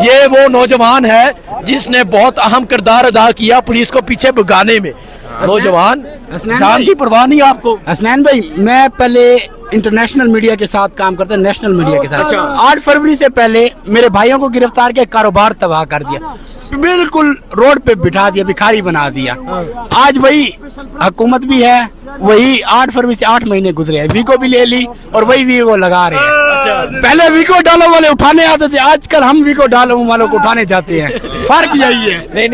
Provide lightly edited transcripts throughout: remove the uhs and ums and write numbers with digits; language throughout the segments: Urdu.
یہ وہ نوجوان ہے جس نے بہت اہم کردار ادا کیا پولیس کو پیچھے بھگانے میں. نوجوان جان کی پرواہ نہیں آپ کو. حسنین بھائی میں پہلے انٹرنیشنل میڈیا کے ساتھ کام کرتا ہوں, نیشنل میڈیا کے ساتھ. 8 فروری سے پہلے میرے بھائیوں کو گرفتار کیا, کاروبار تباہ کر دیا, بالکل روڈ پہ بٹھا دیا, بھکاری بنا دیا. آج وہی حکومت بھی ہے, وہی 8 فروری سے 8 مہینے گزرے ہیں, ویکو بھی لے لی اور وہی ویکو لگا رہے ہیں. پہلے ویکو ڈالو والے اٹھانے آتے تھے, آج کل ہم ویکو ڈالو والوں کو اٹھانے جاتے ہیں. فرق یہی ہے.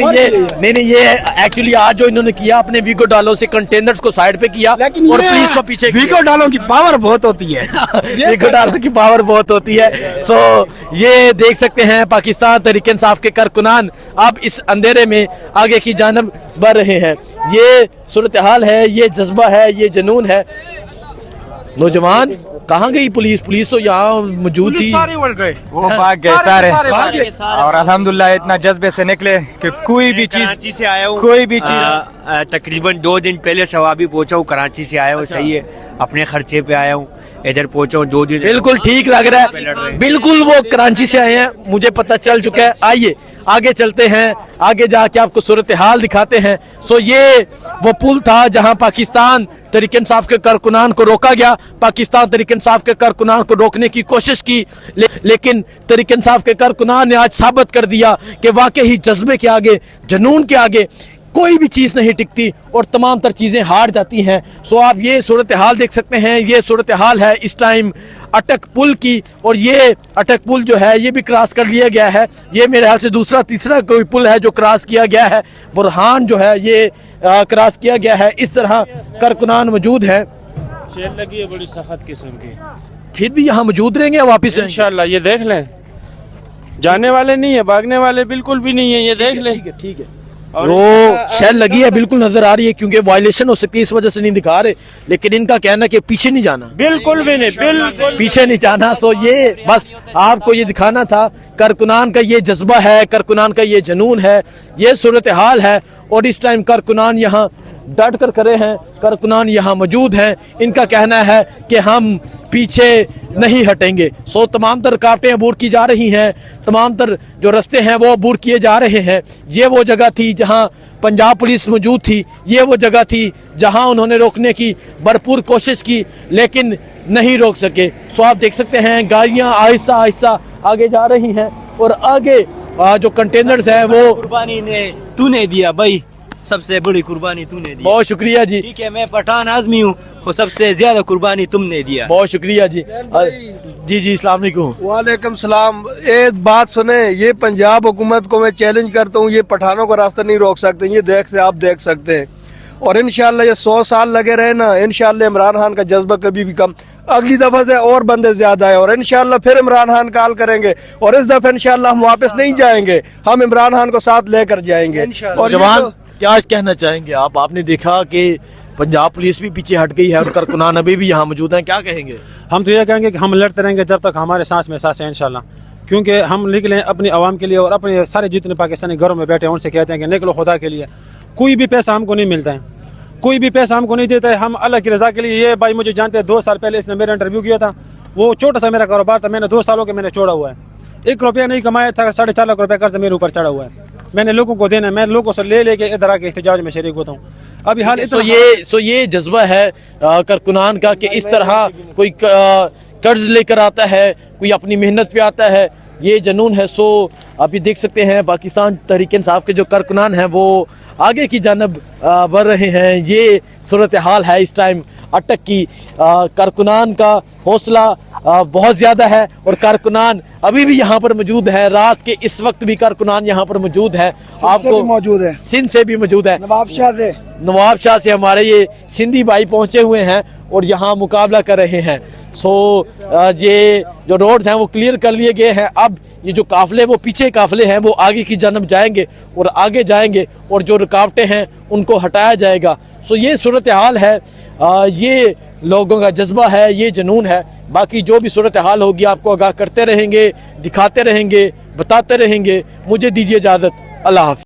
نہیں یہ ایکچولی آج جو انہوں نے کیا اپنے ویگو ڈالوں سے کنٹینرز کو سائڈ پہ کیا اور پولیس کو پیچھے کیا. ویکو ڈالوں کی پاور بہت ہوتی ہے. ویگو ڈالوں کی پاور بہت ہوتی ہے. سو یہ دیکھ سکتے ہیں پاکستان تحریک انصاف کے کارکنان اب اس اندھیرے میں آگے کی جانب بڑھ رہے ہیں. یہ صورتحال ہے, یہ جذبہ ہے, یہ جنون ہے. نوجوان کہاں گئی پولیس؟ پولیس تو یہاں موجود تھی. وہ بھاگ گئے سارے, اور الحمدللہ اتنا جذبے سے نکلے کہ کوئی بھی چیز سے آیا ہوں, کوئی بھی چیز تقریباً 2 دن پہلے ثوابی پہنچا ہوں, کراچی سے آیا ہوں. صحیح ہے, اپنے خرچے پہ آیا ہوں, ادھر پہنچا ہوں 2 دن. بالکل ٹھیک لگ رہا ہے, بالکل وہ کراچی سے آئے ہیں, مجھے پتہ چل چکا ہے. آئیے آگے چلتے ہیں, آگے جا کے آپ کو صورتحال دکھاتے ہیں. سو یہ وہ پل تھا جہاں پاکستان تحریک انصاف کے کارکنان کو روکا گیا. پاکستان تحریک انصاف کے کارکنان کو روکنے کی کوشش کی, لیکن تحریک انصاف کے کارکنان نے آج ثابت کر دیا کہ واقعی جذبے کے آگے, جنون کے آگے کوئی بھی چیز نہیں ٹکتی اور تمام تر چیزیں ہار جاتی ہیں. سو آپ یہ صورتحال دیکھ سکتے ہیں, یہ صورتحال ہے اس ٹائم اٹک پل کی, اور یہ اٹک پل جو ہے یہ بھی کراس کر لیا گیا ہے. یہ میرے خیال سے دوسرا تیسرا کوئی پل ہے جو کراس کیا گیا ہے. برہان جو ہے یہ کراس کیا گیا ہے. اس طرح کارکنان موجود ہیں, شیر لگی ہے بڑی سخت قسم کی, پھر بھی یہاں موجود رہیں گے واپس انشاءاللہ. یہ دیکھ لیں, جانے والے نہیں ہیں, بھاگنے والے بالکل بھی نہیں ہیں. یہ دیکھ لیں, ٹھیک ہے. وہ شیل لگی ہے, بالکل نظر آ رہی ہے, کیونکہ وائلیشن ہو سکتی ہے اس وجہ سے نہیں دکھا رہے, لیکن ان کا کہنا ہے کہ پیچھے نہیں جانا, بالکل بھی نہیں, بالکل پیچھے نہیں جانا. سو یہ بس آپ کو یہ دکھانا تھا, کارکنان کا یہ جذبہ ہے, کارکنان کا یہ جنون ہے, یہ صورتحال ہے. اور اس ٹائم کارکنان یہاں ڈٹ کر کھڑے ہیں, کارکنان یہاں موجود ہیں. ان کا کہنا ہے کہ ہم پیچھے نہیں ہٹیں گے. سو تمام تر رکاوٹیں عبور کی جا رہی ہیں, تمام تر جو رستے ہیں وہ عبور کیے جا رہے ہیں. یہ وہ جگہ تھی جہاں پنجاب پولیس موجود تھی, یہ وہ جگہ تھی جہاں انہوں نے روکنے کی بھرپور کوشش کی لیکن نہیں روک سکے. سو آپ دیکھ سکتے ہیں گاڑیاں آہستہ آہستہ آگے جا رہی ہیں, اور آگے جو کنٹینرز ہیں وہ قربانی نے تو نے دیا بھائی, سب سے بڑی قربانی تو نے دی. بہت شکریہ جی. ٹھیک ہے, میں پٹھان آدمی ہوں, وہ سب سے زیادہ قربانی تم نے دیا. بہت شکریہ جی. جی السلام علیکم. وعلیکم السلام. ایک بات سنیں, یہ پنجاب حکومت کو میں چیلنج کرتا ہوں, یہ پٹھانوں کا راستہ نہیں روک سکتے. یہ آپ دیکھ سکتے ہیں, اور انشاءاللہ یہ 100 سال لگے رہے نا, انشاءاللہ عمران خان کا جذبہ کبھی بھی کم. اگلی دفعہ سے اور بندے زیادہ ہیں, اور انشاءاللہ پھر عمران خان کال کریں گے, اور اس دفعہ انشاءاللہ ہم واپس نہیں جائیں گے, ہم عمران خان کو ساتھ لے کر جائیں گے. اور جوان کیا کہنا چاہیں گے آپ؟ آپ نے دیکھا کہ پنجاب پولیس بھی پیچھے ہٹ گئی ہے اور کارکنان ابھی بھی یہاں موجود ہیں, کیا کہیں گے؟ ہم تو یہ کہیں گے کہ ہم لڑتے رہیں گے جب تک ہمارے سانس میں سانس ہے انشاءاللہ, کیونکہ ہم نکلیں اپنی عوام کے لیے, اور اپنے سارے جتنے پاکستانی گھروں میں بیٹھے ہیں ان سے کہتے ہیں کہ نکلو خدا کے لیے. کوئی بھی پیسہ ہم کو نہیں ملتا ہے, کوئی بھی پیسہ ہم کو نہیں دیتا ہے, ہم اللہ کی رضا کے لیے. یہ بھائی مجھے جانتے ہیں, 2 سال پہلے اس نے میرا انٹرویو کیا تھا, وہ چھوٹا سا میرا کاروبار تھا, میں نے 2 سالوں کے میں نے چھوڑا ہوا ہے, 1 روپیہ نہیں کمایا تھا, 4.5 لاکھ روپے قرض میرے اوپر چڑھا ہوا ہے. میں نے لوگوں کو دینا, میں لوگوں سے لے کے ادھر آ کے احتجاج میں شریک ہوتا ہوں. ابھی حال سو یہ جذبہ ہے کارکنان کا کہ اس طرح کوئی قرض لے کر آتا ہے, کوئی اپنی محنت پہ آتا ہے, یہ جنون ہے. سو ابھی دیکھ سکتے ہیں پاکستان تحریک انصاف کے جو کارکنان ہیں وہ آگے کی جانب بڑھ رہے ہیں. یہ صورتحال ہے اس ٹائم اٹک کی. کارکنان کا حوصلہ بہت زیادہ ہے, اور کارکنان ابھی بھی یہاں پر موجود ہے. رات کے اس وقت بھی کارکنان یہاں پر موجود ہے. آپ کو موجود ہے, سندھ سے بھی موجود ہے, نواب شاہ سے ہمارے یہ سندھی بھائی پہنچے ہوئے ہیں اور یہاں مقابلہ کر رہے ہیں. سو یہ جو روڈز ہیں وہ کلیئر کر لیے گئے ہیں. اب یہ جو قافلے وہ پیچھے قافلے ہیں وہ آگے کی جانب جائیں گے اور آگے جائیں گے, اور جو رکاوٹیں ہیں ان کو ہٹایا جائے گا. سو یہ صورتحال ہے, یہ لوگوں کا جذبہ ہے, یہ جنون ہے. باقی جو بھی صورتحال ہوگی آپ کو آگاہ کرتے رہیں گے, دکھاتے رہیں گے, بتاتے رہیں گے. مجھے دیجیے اجازت, اللہ حافظ.